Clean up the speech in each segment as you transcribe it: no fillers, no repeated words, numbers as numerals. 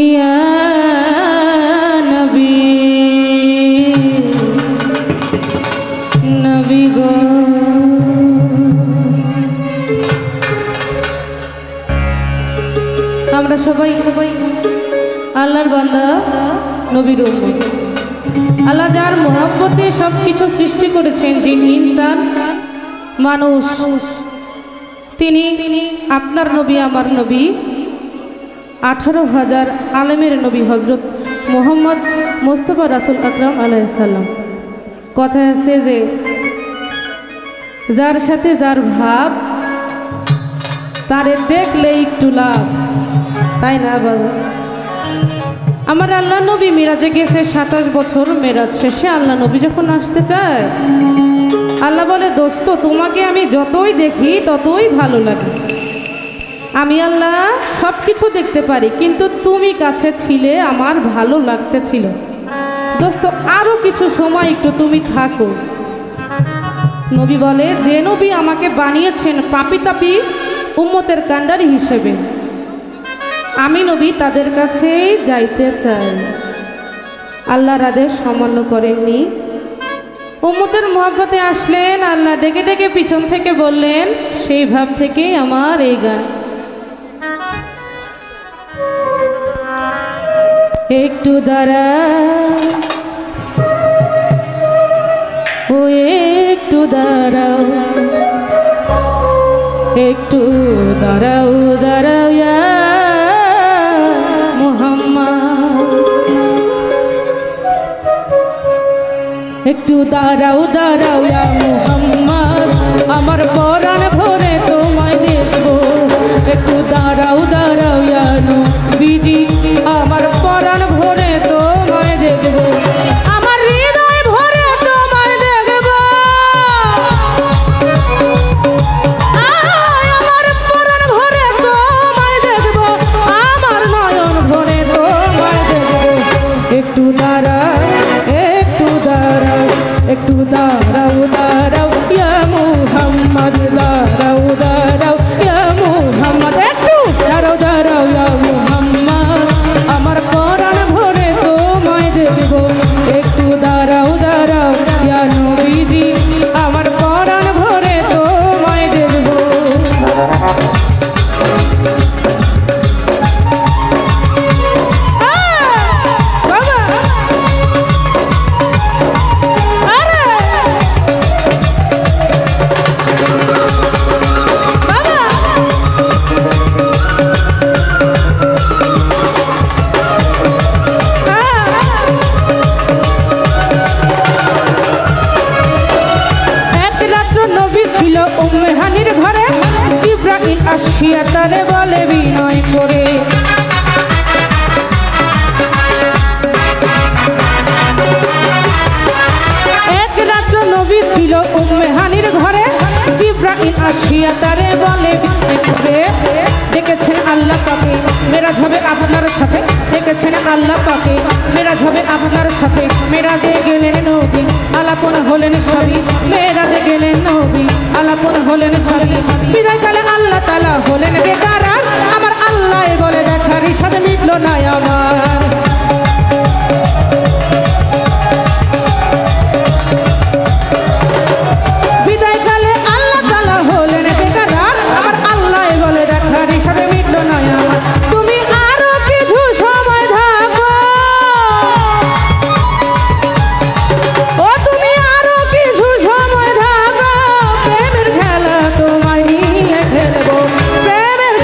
ইয়া নবী নবী গো। আমরা সবাই আল্লাহর বান্দা, নবীর উম্মত। আল্লাহ যার মহব্বতে সব কিছু সৃষ্টি করেছেন, জিন ইনসান মানুষ, তিনি আপনার নবী আমার নবী 18,000 আলেমের নবী হজরত মোহাম্মদ মুস্তাফা রাসূল আকরাম আলাইহিস সালাম। কথা আছে যে যার সাথে যার ভাব তারে দেখলে একটু লাভ, তাই না বাজার? আমার আল্লাহ নবী মিরাজে গেছে 27 বছর। মেরাজ শেষে আল্লাহ নবী যখন আসতে চায়, আল্লাহ বলে দোস্ত তোমাকে আমি যতই দেখি ততই ভালো লাগে। আমি আল্লাহ সব কিছু দেখতে পারি, কিন্তু তুমি কাছে ছিলে আমার ভালো লাগতেছিল। দোস্ত আরো কিছু সময় একটু তুমি থাকো। নবী বলে যে নবী আমাকে বানিয়েছেন পাপী তাপী উম্মতের কান্ডারি হিসেবে, আমি নবী তাদের কাছেই যাইতে চাই। আল্লাহর আদেশ অমান্য করেননি, উম্মতের মহব্বতে আসলেন। আল্লাহ ডেকে ডেকে পিছন থেকে বললেন, সেই ভাব থেকেই আমার এই গান। একটু দাঁড়া ও একটু দাঁড়াও, একটু দাঁড়াও দাঁড়াও ইয়া মুহাম্মদ, একটু দাঁড়াও দাঁড়াও ইয়া মুহাম্মদ, আমার পরাণ ভরে তোমায় দেখবো। একটু দাঁড়াও দাঁড়াও ইয়া নবীজি, আমার পরাণ ভরে তোমায় দেখবো। আমার হৃদয় ভরে তোমায় দেখবো, আমার পরাণ ভরে তোমায় দেখবো, আমার নয়ন ভরে তোমায় দেখবো। একটু দাঁড়াও একটু দাঁড়াও, একটু দাঁড়াও দাঁড়াও ইয়া মুহাম্মদ, দাঁড়াও দাঁড়াও ইয়া মুহাম্মদ, একটু দাঁড়াও দাঁড়াও ইয়া মুহাম্মদ, আমার পরাণ ভরে তোমায় দেখবো। একটু দাঁড়াও দাঁড়াও ইয়া নবীজি, আমার পরাণ ভরে তোমায় দেখবো। আসিয়া তারে বলে বিনয় করে, এক রাত্র নবী ছিল উম্মে হানির ঘরে। জিবরাইল আসিয়া তারে বলে বিনয় করে, ডেকেছেন আল্লাহ পাকে মেরাজ হবে আপনার সাথে, ডেকেছেন আল্লাহ পাকে মেরাজ হবে আপনার সাথে। মেরাজে গেলেন নবী আলাপন হলেন সবই, মেরাজে গেলেন নবী আলাপন হলেন সবই। বিদায়কালে আল্লাহ তাআলা হলেন বেকারার, আমার আল্লাহ বলে দেখার সাথে মিটল না আমার। বিদায়কালে আল্লাহ তাআলা হলেন বেকারার, আমার আল্লাহ বলে দেখার সাথে মিটল না আমার। তুমি আরো কিছু সময় থাকো, ও তুমি আরো কিছু সময় থাকো, প্রেমের খেলা তোমায় নিয়ে খেলবো, প্রেমের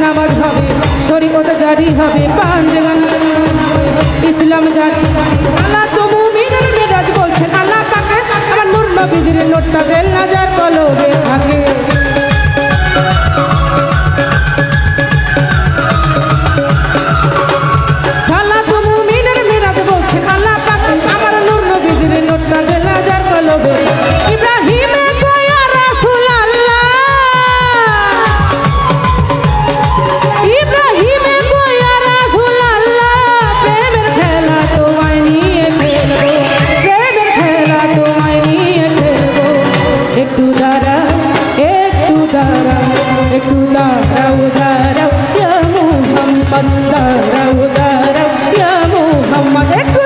নামাজ হবে শরীয়ত জারি হবে পাঞ্জগান ইসলাম জারি আল্লাহ তো মুমিনের মেজাজ বলছেন আল্লাহ পাকে আমার নূর নবীজির নোটটা জেল নাজার কলবে থাকে সালাত মুমিনের মেজাজ বলছেন আল্লাহ পাকে আমার নূর নবীজির নোটটা জেল নাজার কলবে ইব্রাহিমে কয়া রাসূল আল্লাহ ইব্রাহিমে কয়া রাসূল আল্লাহ প্রেমের খেলা তোমায় নিয়ে খেলবো প্রেমের খেলা তোমায় নিয়ে খেলবো একটু দাঁড়াও একটু দাঁড়াও একটু দাঁড়াও দাঁড়াও ইয়া মুহাম্মদ দাঁড়াও দাঁড়াও ইয়া মুহাম্মদ একটু